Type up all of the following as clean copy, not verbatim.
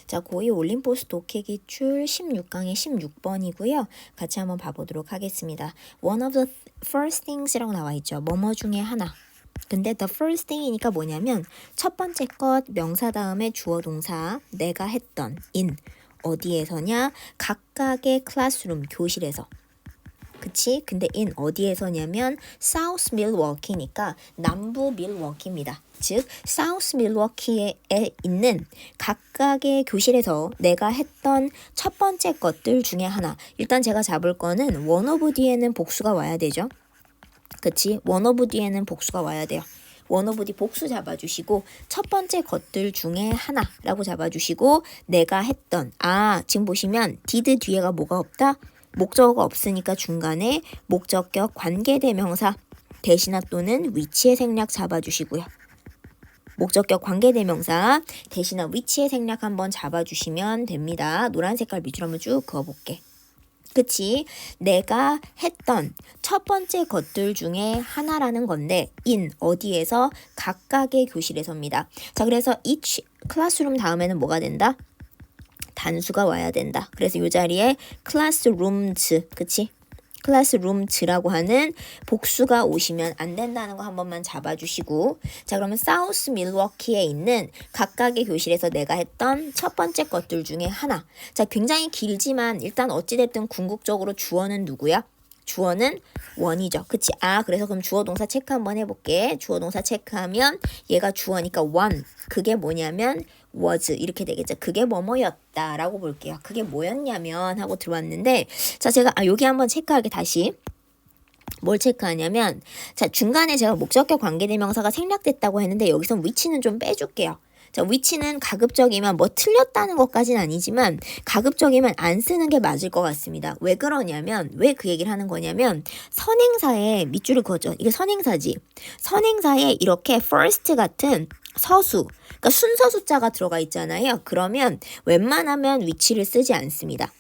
자, 고2 올림포스 독해 기출 16강의 16번이고요. 같이 한번 봐보도록 하겠습니다. One of the first things이라고 나와 있죠. 뭐뭐 중에 하나. 근데 the first thing이니까 뭐냐면 첫 번째 것 명사 다음에 주어 동사 내가 했던 in 어디에서냐? 각각의 클래스룸 교실에서. 그치? 근데 in 어디에서냐면 South Milwaukee니까 남부 밀워키입니다. 즉 South Milwaukee에 있는 각각의 교실에서 내가 했던 첫 번째 것들 중에 하나. 일단 제가 잡을 거는 one of 뒤에는 복수가 와야 되죠. 그치? one of 뒤에는 복수가 와야 돼요. one of 뒤 복수 잡아주시고 첫 번째 것들 중에 하나라고 잡아주시고 내가 했던 지금 보시면 did 뒤에가 뭐가 없다? 목적어가 없으니까 중간에 목적격 관계대명사 대신하 또는 위치의 생략 잡아주시고요. 목적격 관계대명사 대신하 위치의 생략 한번 잡아주시면 됩니다. 노란 색깔 밑으로 한번 쭉 그어볼게. 그치? 내가 했던 첫 번째 것들 중에 하나라는 건데 in 어디에서? 각각의 교실에서입니다. 자, 그래서 each classroom 다음에는 뭐가 된다? 단수가 와야 된다. 그래서 이 자리에 classrooms, 그치? classrooms라고 하는 복수가 오시면 안 된다는 거 한 번만 잡아주시고 자, 그러면 사우스 밀워키에 있는 각각의 교실에서 내가 했던 첫 번째 것들 중에 하나. 자, 굉장히 길지만 일단 어찌됐든 궁극적으로 주어는 누구야? 주어는 one이죠. 그치? 그래서 그럼 주어 동사 체크 한번 해볼게. 주어 동사 체크하면 얘가 주어니까 one. 그게 뭐냐면 was 이렇게 되겠죠. 그게 뭐뭐였다 라고 볼게요. 그게 뭐였냐면 하고 들어왔는데 자, 제가 여기 한번 체크하게 다시 뭘 체크하냐면 자, 중간에 제가 목적격 관계대명사가 생략됐다고 했는데 여기서 위치는 좀 빼줄게요. 자, 위치는 가급적이면 뭐 틀렸다는 것까지는 아니지만 가급적이면 안 쓰는 게 맞을 것 같습니다. 왜 그러냐면 왜 그 얘기를 하는 거냐면 선행사에 밑줄을 그었죠. 이게 선행사지. 선행사에 이렇게 first 같은 서수, 그러니까 순서 숫자가 들어가 있잖아요. 그러면 웬만하면 위치를 쓰지 않습니다.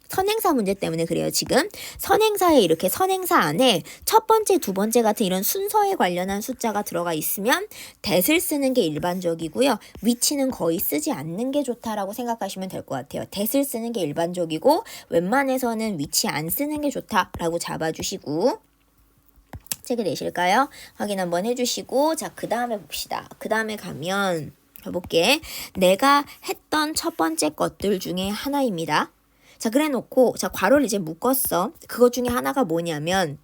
선행사 문제 때문에 그래요. 지금 선행사에 이렇게 선행사 안에 첫 번째, 두 번째 같은 이런 순서에 관련한 숫자가 들어가 있으면 that을 쓰는 게 일반적이고요. 위치는 거의 쓰지 않는 게 좋다라고 생각하시면 될 것 같아요. that을 쓰는 게 일반적이고 웬만해서는 위치 안 쓰는 게 좋다라고 잡아주시고 체크 되실까요? 확인 한번 해주시고 자, 그 다음에 봅시다. 그 다음에 가면 해볼게. 내가 했던 첫 번째 것들 중에 하나입니다. 자, 그래 놓고 자, 괄호를 이제 묶었어. 그것 중에 하나가 뭐냐면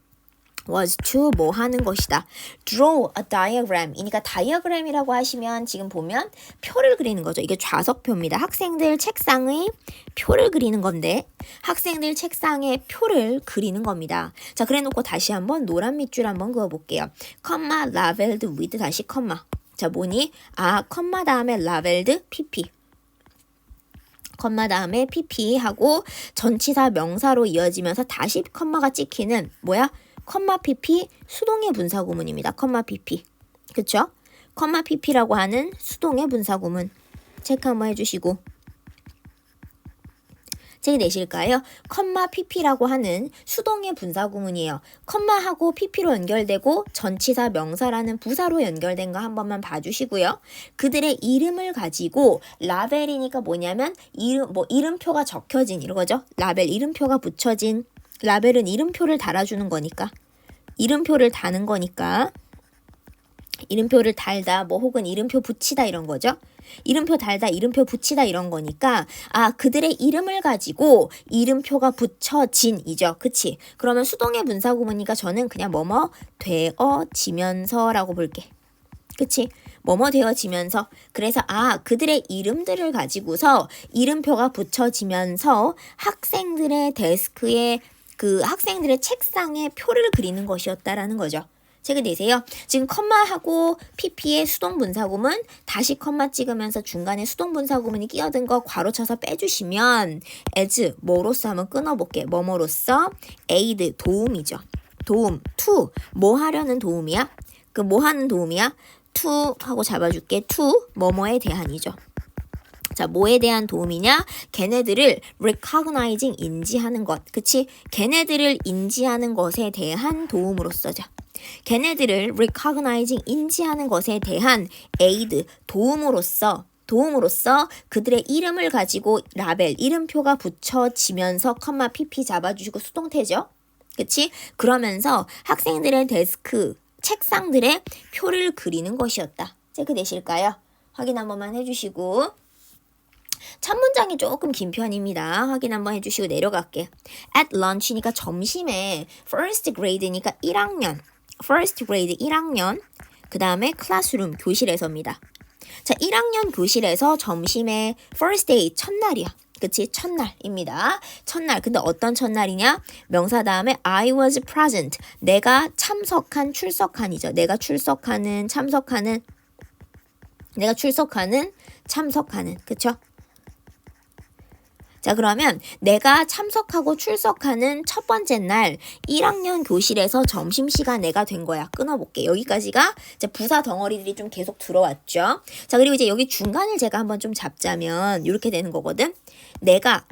was to 뭐 하는 것이다. draw a diagram 이니까 다이어그램이라고 하시면 지금 보면 표를 그리는 거죠. 이게 좌석표입니다. 학생들 책상의 표를 그리는 건데 학생들 책상에 표를 그리는 겁니다. 자, 그래 놓고 다시 한번 노란 밑줄 한번 그어볼게요. 컴마 라벨드 with 다시 컴마. 자, 뭐니? 컴마 다음에 라벨드 pp. 컴마 다음에 pp 하고 전치사 명사로 이어지면서 다시 컴마가 찍히는 뭐야? 컴마 pp 수동의 분사구문입니다. 컴마 pp. 그쵸? 컴마 pp라고 하는 수동의 분사구문. 체크 한번 해주시고 체크 되실까요? 컴마 pp라고 하는 수동의 분사구문이에요. 컴마하고 pp로 연결되고 전치사 명사라는 부사로 연결된 거 한 번만 봐주시고요. 그들의 이름을 가지고 라벨이니까 뭐냐면 이름표가 적혀진 이거죠. 라벨 이름표가 붙여진 라벨은 이름표를 달아주는 거니까 이름표를 다는 거니까 이름표를 달다 혹은 이름표 붙이다 이런 거죠. 이름표 달다 이름표 붙이다 이런 거니까 그들의 이름을 가지고 이름표가 붙여진이죠. 그치? 그러면 수동의 분사구문이니까 저는 그냥 뭐뭐 되어지면서 라고 볼게. 그치? 뭐뭐 되어지면서 그래서 그들의 이름들을 가지고서 이름표가 붙여지면서 학생들의 데스크에 그 학생들의 책상에 표를 그리는 것이었다라는 거죠. 체크 되세요? 지금 컴마하고 pp의 수동분사구문 다시 컴마 찍으면서 중간에 수동분사구문이 끼어든 거 괄호 쳐서 빼주시면 as 뭐로써 한번 끊어볼게. 뭐뭐로써 aid 도움이죠. 도움 to 뭐 하려는 도움이야? 그 뭐 하는 도움이야? to 하고 잡아줄게. to 뭐뭐에 대한이죠. 자, 뭐에 대한 도움이냐? 걔네들을 recognizing 인지하는 것. 그치? 걔네들을 인지하는 것에 대한 도움으로써죠. 걔네들을 recognizing 인지하는 것에 대한 aid 도움으로써 도움으로써 그들의 이름을 가지고 라벨, 이름표가 붙여지면서 컴마 pp 잡아주시고 수동태죠. 그치? 그러면서 학생들의 데스크, 책상들의 표를 그리는 것이었다. 체크되실까요? 확인 한 번만 해주시고 첫 문장이 조금 긴 편입니다. 확인 한번 해주시고 내려갈게. At lunch니까 점심에 first grade니까 1학년 first grade 1학년 그 다음에 classroom 교실에서입니다. 자, 1학년 교실에서 점심에 first day 첫날이야. 그치? 첫날입니다. 첫날. 근데 어떤 첫날이냐? 명사 다음에 I was present. 내가 참석한, 출석한이죠. 내가 출석하는, 참석하는. 내가 출석하는, 참석하는. 그쵸? 자, 그러면 내가 참석하고 출석하는 첫 번째 날 1학년 교실에서 점심시간 내가 된 거야. 끊어볼게. 여기까지가 이제 부사 덩어리들이 좀 계속 들어왔죠. 자, 그리고 이제 여기 중간을 제가 한번 좀 잡자면 이렇게 되는 거거든. 내가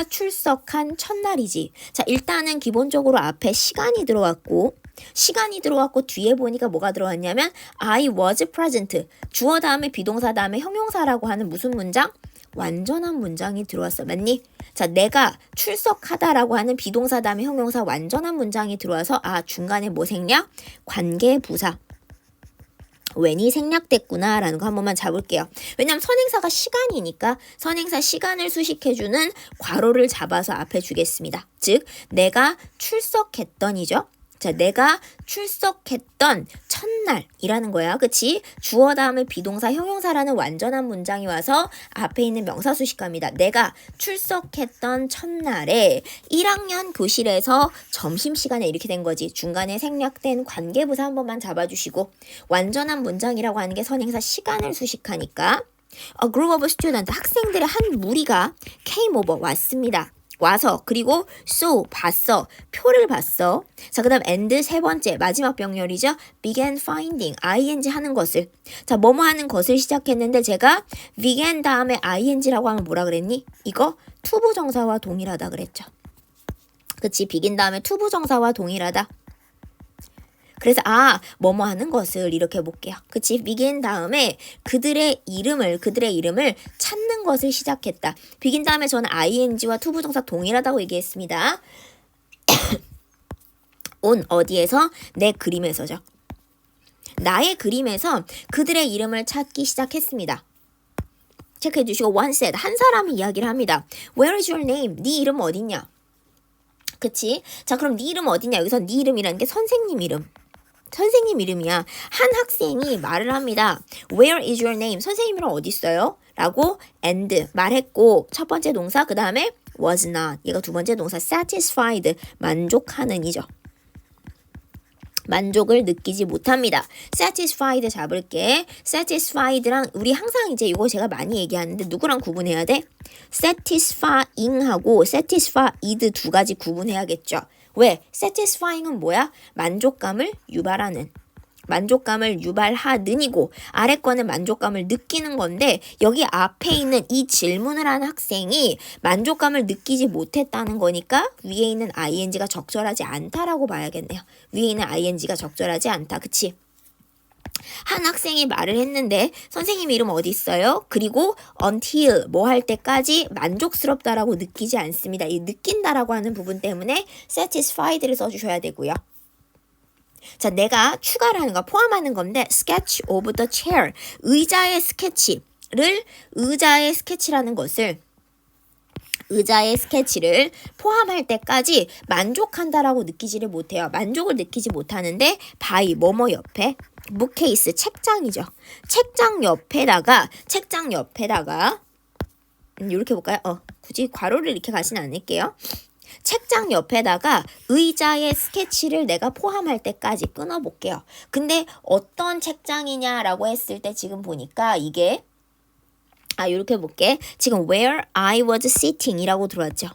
출석한 첫날이지. 자, 일단은 기본적으로 앞에 시간이 들어왔고 뒤에 보니까 뭐가 들어왔냐면 I was present. 주어 다음에 비동사 다음에 형용사라고 하는 무슨 문장? 완전한 문장이 들어왔어. 맞니? 자, 내가 출석하다라고 하는 비동사 다음에 형용사 완전한 문장이 들어와서 중간에 뭐 생략? 관계부사. when이 생략됐구나 라는 거 한 번만 잡을게요. 왜냐면 선행사가 시간이니까 선행사 시간을 수식해주는 괄호를 잡아서 앞에 주겠습니다. 즉 내가 출석했던이죠. 자, 내가 출석했던 첫날이라는 거야. 그치? 주어 다음에 비동사 형용사라는 완전한 문장이 와서 앞에 있는 명사 수식합니다. 내가 출석했던 첫날에 1학년 교실에서 점심시간에 이렇게 된 거지. 중간에 생략된 관계부사 한 번만 잡아주시고 완전한 문장이라고 하는 게 선행사 시간을 수식하니까 A group of students, 학생들의 한 무리가 came over, 왔습니다. 와서 그리고 saw 봤어 표를 봤어. 자, 그다음 and 세 번째 마지막 병렬이죠. began finding ing 하는 것을. 자, 뭐뭐 하는 것을 시작했는데 제가 began 다음에 ing라고 하면 뭐라 그랬니? 이거 투부정사와 동일하다 그랬죠. 그치? begin 다음에 투부정사와 동일하다. 그래서 뭐뭐 하는 것을 이렇게 볼게요. 그치? begin 다음에 그들의 이름을 찾는 것을 시작했다. begin 다음에 저는 ing와 투부정사 동일하다고 얘기했습니다. on 어디에서? 내 그림에서죠. 나의 그림에서 그들의 이름을 찾기 시작했습니다. 체크해 주시고 one said 한 사람이 이야기를 합니다. Where is your name? 네 이름 어딨냐? 그치? 자, 그럼 네 이름 어딨냐? 여기서 네 이름이라는 게 선생님 이름. 선생님 이름이야. 한 학생이 말을 합니다. Where is your name? 선생님 이름 어디 있어요? 라고 and 말했고 첫 번째 동사 그 다음에 was not 얘가 두 번째 동사 satisfied 만족하는 이죠. 만족을 느끼지 못합니다. satisfied 잡을게. satisfied랑 우리 항상 이제 이거 제가 많이 얘기하는데 누구랑 구분해야 돼? satisfying하고 satisfied 두 가지 구분해야겠죠. 왜? satisfying은 뭐야? 만족감을 유발하는. 만족감을 유발하는이고 아래 거는 만족감을 느끼는 건데 여기 앞에 있는 이 질문을 한 학생이 만족감을 느끼지 못했다는 거니까 위에 있는 ing가 적절하지 않다라고 봐야겠네요. 위에 있는 ing가 적절하지 않다. 그치? 한 학생이 말을 했는데 선생님 이름 어디 있어요? 그리고 until 뭐 할 때까지 만족스럽다라고 느끼지 않습니다. 이 느낀다라고 하는 부분 때문에 satisfied를 써주셔야 되고요. 자, 내가 추가를 하는 거 포함하는 건데 sketch of the chair 의자의 스케치라는 것을 의자의 스케치를 포함할 때까지 만족한다라고 느끼지를 못해요. 만족을 느끼지 못하는데 by 뭐뭐 옆에 bookcase 책장이죠. 책장 옆에다가 이렇게 볼까요? 굳이 괄호를 이렇게 가진 않을게요. 책장 옆에다가 의자의 스케치를 내가 포함할 때까지 끊어볼게요. 근데 어떤 책장이냐라고 했을 때 지금 보니까 이게 이렇게 볼게. 지금 where I was sitting 이라고 들어왔죠.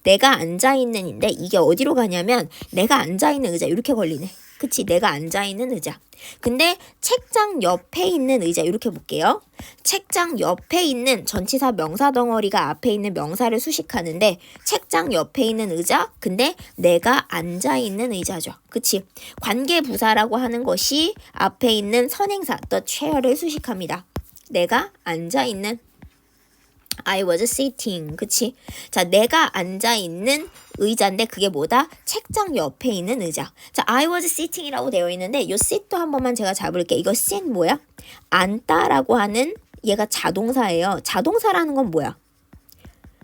내가 앉아있는인데 이게 어디로 가냐면 내가 앉아있는 의자 이렇게 걸리네. 그치? 내가 앉아있는 의자. 근데 책장 옆에 있는 의자 이렇게 볼게요. 책장 옆에 있는 전치사 명사 덩어리가 앞에 있는 명사를 수식하는데 책장 옆에 있는 의자 근데 내가 앉아있는 의자죠. 그치? 관계부사라고 하는 것이 앞에 있는 선행사 the chair를 수식합니다. 내가 앉아있는. I was sitting. 그치? 자, 내가 앉아있는 의자인데 그게 뭐다? 책장 옆에 있는 의자. 자, I was sitting이라고 되어 있는데 요 sit도 한 번만 제가 잡을게. 이거 sit 뭐야? 앉다라고 하는 얘가 자동사예요. 자동사라는 건 뭐야?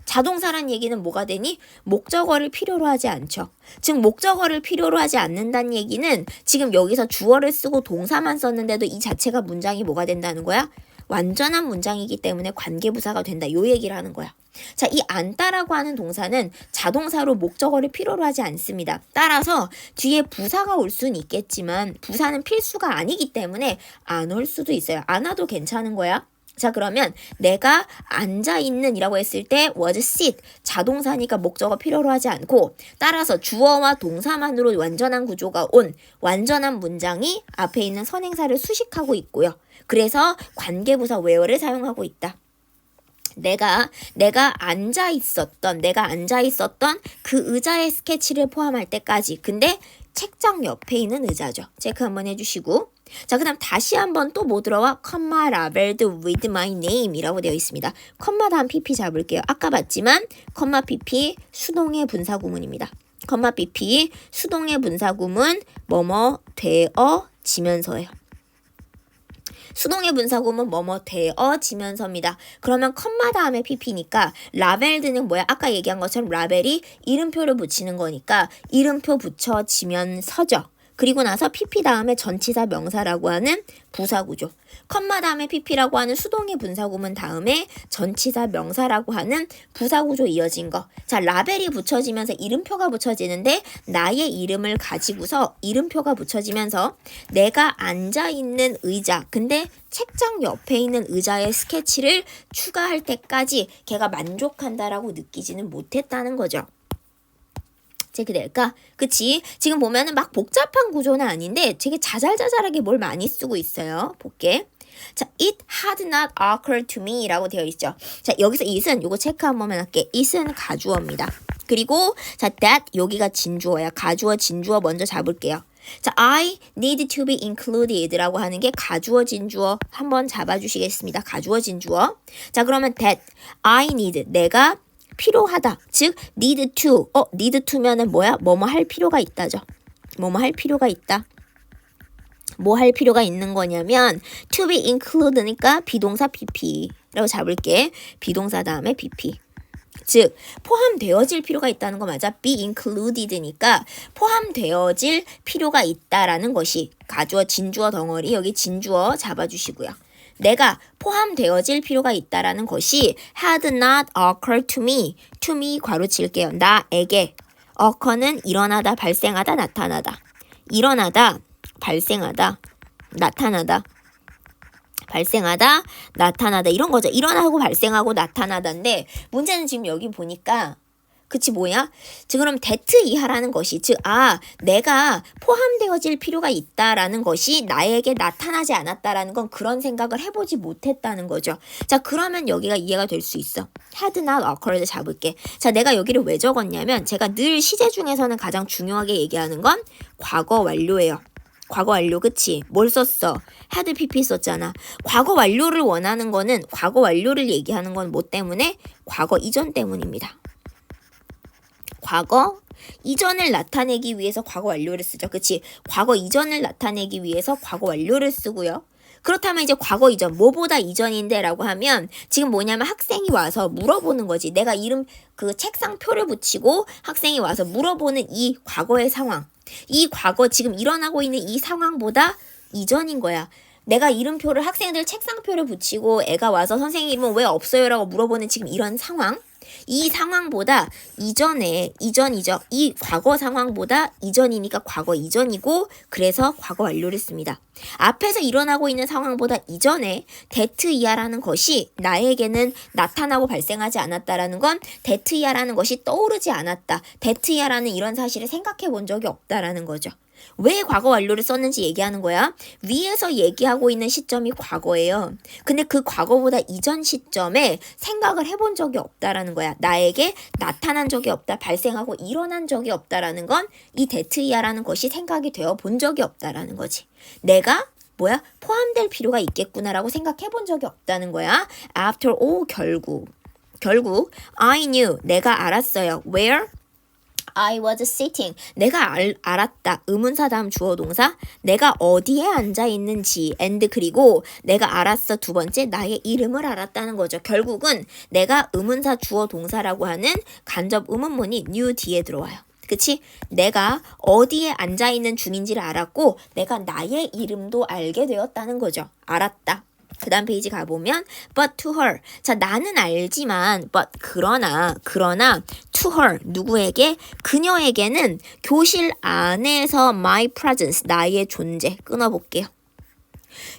자동사란 얘기는 뭐가 되니? 목적어를 필요로 하지 않죠. 즉 목적어를 필요로 하지 않는다는 얘기는 지금 여기서 주어를 쓰고 동사만 썼는데도 이 자체가 문장이 뭐가 된다는 거야? 완전한 문장이기 때문에 관계부사가 된다. 요 얘기를 하는 거야. 자, 이 앉다라고 하는 동사는 자동사로 목적어를 필요로 하지 않습니다. 따라서 뒤에 부사가 올 수는 있겠지만 부사는 필수가 아니기 때문에 안 올 수도 있어요. 안 와도 괜찮은 거야. 자, 그러면 내가 앉아있는 이라고 했을 때 was sit 자동사니까 목적어 필요로 하지 않고 따라서 주어와 동사만으로 완전한 구조가 온 완전한 문장이 앞에 있는 선행사를 수식하고 있고요. 그래서 관계부사 where를 사용하고 있다. 내가 앉아 있었던 그 의자의 스케치를 포함할 때까지. 근데 책장 옆에 있는 의자죠. 체크 한번 해주시고. 자, 그 다음 다시 한번 또 뭐 들어와? comma labeled with my name 이라고 되어 있습니다. 컴마 다음 pp 잡을게요. 아까 봤지만 컴마 pp 수동의 분사구문입니다. 컴마 pp 수동의 분사구문 뭐뭐 되어지면서예요. 수동의 분사구문 뭐뭐 되어지면서입니다. 그러면 컴마 다음에 pp니까 라벨드는 뭐야? 아까 얘기한 것처럼 라벨이 이름표를 붙이는 거니까 이름표 붙여지면서죠. 그리고 나서 pp 다음에 전치사 명사라고 하는 부사구조. 컴마 다음에 pp라고 하는 수동의 분사구문 다음에 전치사 명사라고 하는 부사구조 이어진 거. 자, 라벨이 붙여지면서 이름표가 붙여지는데 나의 이름을 가지고서 이름표가 붙여지면서 내가 앉아있는 의자. 근데 책장 옆에 있는 의자의 스케치를 추가할 때까지 걔가 만족한다라고 느끼지는 못했다는 거죠. 이렇게 될까? 그치? 지금 보면은 막 복잡한 구조는 아닌데 되게 자잘자잘하게 뭘 많이 쓰고 있어요. 볼게. 자, it had not occurred to me 라고 되어 있죠. 자, 여기서 it은 요거 체크 한 번만 할게. it은 가주어입니다. 그리고 자, that 여기가 진주어야. 가주어, 진주어 먼저 잡을게요. 자, I need to be included 라고 하는 게 가주어, 진주어 한번 잡아주시겠습니다. 가주어, 진주어. 자, 그러면 that I need 내가 필요하다. 즉 need to. need to면은 뭐야? 뭐뭐 할 필요가 있다죠. 뭐뭐 할 필요가 있다. 뭐 할 필요가 있는 거냐면 to be include니까 비동사 pp라고 잡을게. 비동사 다음에 pp. 즉 포함되어질 필요가 있다는 거 맞아. be included니까 포함되어질 필요가 있다라는 것이 가주어, 진주어 덩어리 여기 진주어 잡아주시고요. 내가 포함되어질 필요가 있다라는 것이 had not occurred to me 괄호칠게요. 나에게 occur는 일어나다, 발생하다, 나타나다. 일어나다, 발생하다, 나타나다. 발생하다, 나타나다 이런 거죠. 일어나고 발생하고 나타나다인데 문제는 지금 여기 보니까 그치 뭐야? 즉 그럼 that 이하라는 것이 즉 내가 포함되어질 필요가 있다라는 것이 나에게 나타나지 않았다라는 건 그런 생각을 해보지 못했다는 거죠. 자, 그러면 여기가 이해가 될 수 있어. had not occurred 잡을게. 자, 내가 여기를 왜 적었냐면 제가 늘 시제 중에서는 가장 중요하게 얘기하는 건 과거 완료예요. 과거 완료 그치? 뭘 썼어? had pp 썼잖아. 과거 완료를 원하는 거는 과거 완료를 얘기하는 건 뭐 때문에? 과거 이전 때문입니다. 과거 이전을 나타내기 위해서 과거 완료를 쓰죠. 그치? 과거 이전을 나타내기 위해서 과거 완료를 쓰고요. 그렇다면 이제 과거 이전, 뭐보다 이전인데 라고 하면 지금 뭐냐면 학생이 와서 물어보는 거지. 내가 이름 그 책상표를 붙이고 학생이 와서 물어보는 이 과거의 상황. 이 과거 지금 일어나고 있는 이 상황보다 이전인 거야. 내가 이름표를 학생들 책상표를 붙이고 애가 와서 선생님 이름은 왜 없어요? 라고 물어보는 지금 이런 상황. 이 상황보다 이전이죠. 이 과거 상황보다 이전이니까 과거 이전이고 그래서 과거 완료를 씁니다. 앞에서 일어나고 있는 상황보다 이전에 that 이하라는 것이 나에게는 나타나고 발생하지 않았다라는 건 that 이하라는 것이 떠오르지 않았다. that 이하라는 이런 사실을 생각해 본 적이 없다라는 거죠. 왜 과거 완료를 썼는지 얘기하는 거야. 위에서 얘기하고 있는 시점이 과거예요. 근데 그 과거보다 이전 시점에 생각을 해본 적이 없다라는 거야. 나에게 나타난 적이 없다, 발생하고 일어난 적이 없다라는 건 이 데트이아라는 것이 생각이 되어 본 적이 없다라는 거지. 내가 뭐야? 포함될 필요가 있겠구나라고 생각해 본 적이 없다는 거야. After all, 결국 I knew, 내가 알았어요. Where? I was sitting. 내가 알았다. 의문사 다음 주어 동사. 내가 어디에 앉아 있는지. and 그리고 내가 알았어. 두 번째 나의 이름을 알았다는 거죠. 결국은 내가 의문사 주어 동사라고 하는 간접 의문문이 knew 뒤에 들어와요. 그치? 내가 어디에 앉아 있는 중인지를 알았고 내가 나의 이름도 알게 되었다는 거죠. 알았다. 그 다음 페이지 가보면 but to her. 자, 나는 알지만 but 그러나 to her 누구에게? 그녀에게는 교실 안에서 my presence 나의 존재 끊어볼게요.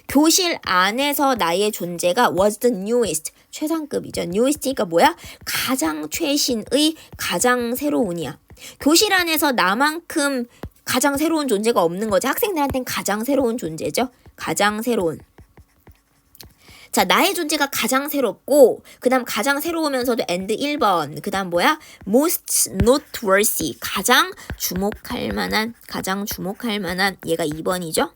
교실 안에서 나의 존재가 was the newest 최상급이죠. newest니까 뭐야? 가장 최신의 가장 새로운이야. 교실 안에서 나만큼 가장 새로운 존재가 없는 거지. 학생들한테는 가장 새로운 존재죠. 가장 새로운. 자, 나의 존재가 가장 새롭고 그 다음 가장 새로우면서도 and 1번 그 다음 뭐야? most noteworthy 가장 주목할 만한 얘가 2번이죠.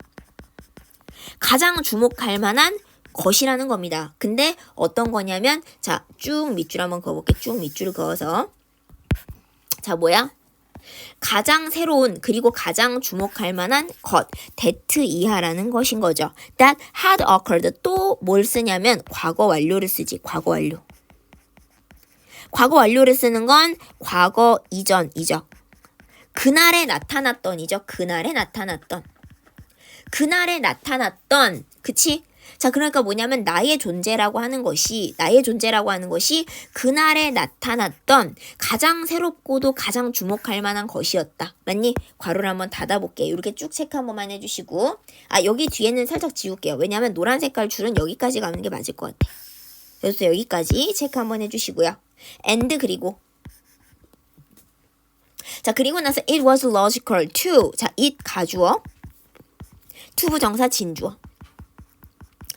가장 주목할 만한 것이라는 겁니다. 근데 어떤 거냐면 자, 쭉 밑줄 한번 그어볼게. 쭉 밑줄을 그어서 자, 뭐야? 가장 새로운 그리고 가장 주목할 만한 것 that 이하라는 것인 거죠. That had occurred. 또 뭘 쓰냐면 과거 완료를 쓰지. 과거 완료. 과거 완료를 쓰는 건 과거 이전이죠. 그날에 나타났던이죠. 그날에 나타났던 그치? 자, 그러니까 뭐냐면 나의 존재라고 하는 것이 그날에 나타났던 가장 새롭고도 가장 주목할 만한 것이었다. 맞니? 괄호를 한번 닫아볼게요. 이렇게 쭉 체크 한 번만 해주시고 여기 뒤에는 살짝 지울게요. 왜냐하면 노란 색깔 줄은 여기까지 가는 게 맞을 것 같아. 그래서 여기까지 체크 한번 해주시고요. and 그리고 자, 그리고 나서 it was logical to 자, it 가주어 to 부정사 진주어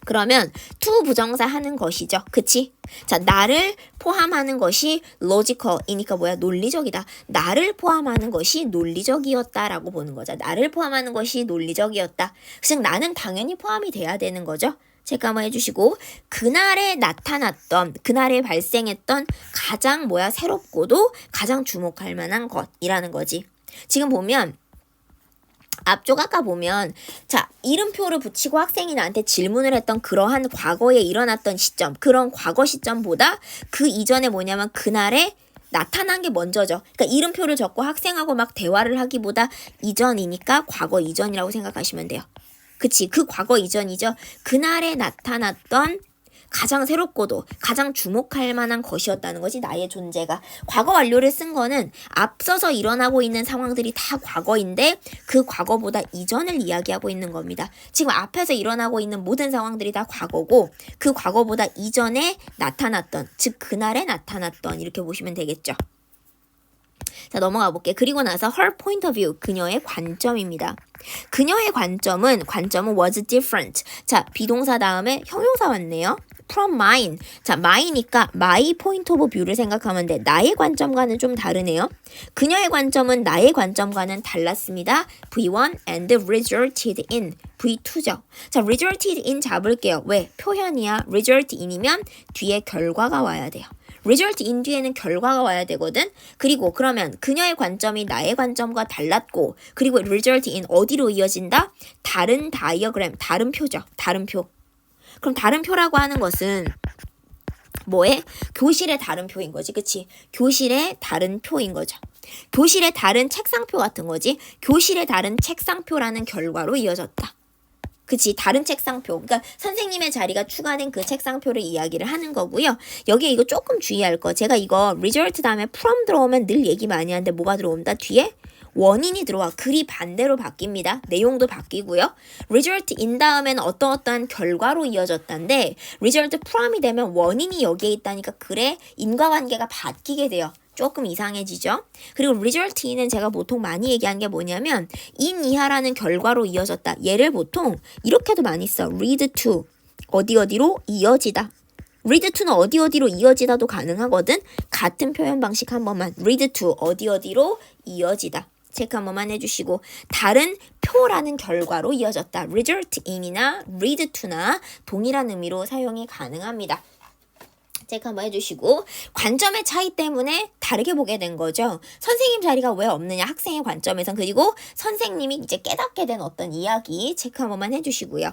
그러면 to 부정사 하는 것이죠. 그치? 자, 나를 포함하는 것이 logical이니까 뭐야? 논리적이다. 나를 포함하는 것이 논리적이었다라고 보는 거죠. 나를 포함하는 것이 논리적이었다. 즉 나는 당연히 포함이 돼야 되는 거죠. 체크 한번 해주시고 그날에 발생했던 가장 새롭고도 가장 주목할 만한 것이라는 거지. 지금 보면 앞쪽 아까 보면 자, 이름표를 붙이고 학생이 나한테 질문을 했던 그러한 과거에 일어났던 시점, 그런 과거 시점보다 그 이전에 뭐냐면 그날에 나타난 게 먼저죠. 그러니까 이름표를 적고 학생하고 막 대화를 하기보다 이전이니까 과거 이전이라고 생각하시면 돼요. 그치? 그 과거 이전이죠. 그날에 나타났던 가장 새롭고도 가장 주목할 만한 것이었다는 거지. 나의 존재가. 과거 완료를 쓴 거는 앞서서 일어나고 있는 상황들이 다 과거인데 그 과거보다 이전을 이야기하고 있는 겁니다. 지금 앞에서 일어나고 있는 모든 상황들이 다 과거고 그 과거보다 이전에 나타났던 즉 그날에 나타났던 이렇게 보시면 되겠죠. 자, 넘어가 볼게. 그리고 나서 her point of view, 그녀의 관점입니다. 그녀의 관점은 was different. 자, 비동사 다음에 형용사 왔네요. from mine. 자, my니까 my point of view를 생각하면 돼. 나의 관점과는 좀 다르네요. 그녀의 관점은 나의 관점과는 달랐습니다. V1 and resulted in. V2죠. 자, resulted in 잡을게요. 왜? 표현이야. result in이면 뒤에 결과가 와야 돼요. result in 뒤에는 결과가 와야 되거든. 그리고 그러면 그녀의 관점이 나의 관점과 달랐고 그리고 result in 어디로 이어진다? 다른 다이어그램, 다른 표죠. 다른 표. 그럼 다른 표라고 하는 것은 뭐에? 교실의 다른 표인 거지. 그치? 교실의 다른 표인 거죠. 교실의 다른 책상표 같은 거지. 교실의 다른 책상표라는 결과로 이어졌다. 그치? 다른 책상표. 그러니까 선생님의 자리가 추가된 그 책상표를 이야기를 하는 거고요. 여기에 이거 조금 주의할 거. 제가 이거 result 다음에 from 들어오면 늘 얘기 많이 하는데 뭐가 들어온다? 뒤에 원인이 들어와. 글이 반대로 바뀝니다. 내용도 바뀌고요. result in 다음에는 어떠한 결과로 이어졌다는데 result from이 되면 원인이 여기에 있다니까 글의 인과관계가 바뀌게 돼요. 조금 이상해지죠. 그리고 result in은 제가 보통 많이 얘기한 게 뭐냐면 in 이하라는 결과로 이어졌다. 얘를 보통 이렇게도 많이 써. lead to 어디로 이어지다. lead to는 어디로 이어지다도 가능하거든. 같은 표현 방식 한 번만. lead to 어디로 이어지다. 체크 한 번만 해주시고 다른 표라는 결과로 이어졌다. result in이나 lead to나 동일한 의미로 사용이 가능합니다. 체크 한번 해주시고 관점의 차이 때문에 다르게 보게 된 거죠. 선생님 자리가 왜 없느냐 학생의 관점에선 그리고 선생님이 이제 깨닫게 된 어떤 이야기 체크 한 번만 해주시고요.